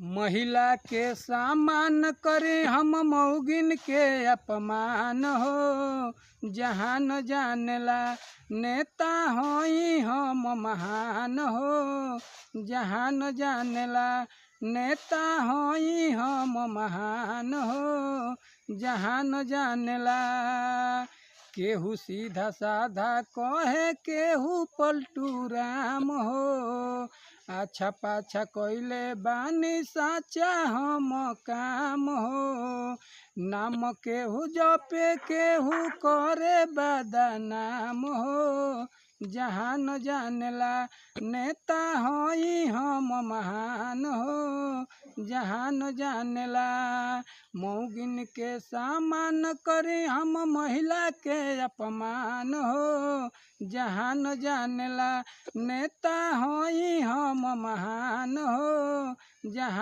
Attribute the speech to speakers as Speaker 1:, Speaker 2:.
Speaker 1: महिला के सामान करे हम मौगिन के अपमान हो। जहान जानेला नेता होई हम महान हो। जहान जानेला नेता होई हम महान हो। जहान जानेला केहू सीधा साधा कहे केहू पलटू राम हो। अच्छा पाछा कइले बानी साचा हम काम हो। नाम केहू जपे केहू करे बदनाम हो। जहान जानेला नेता होई हम महान हो। जहान जानेला मौगिन के सामान करे हम महिला के अपमान हो। जहान जानेला नेता होई हम महान हो। जहान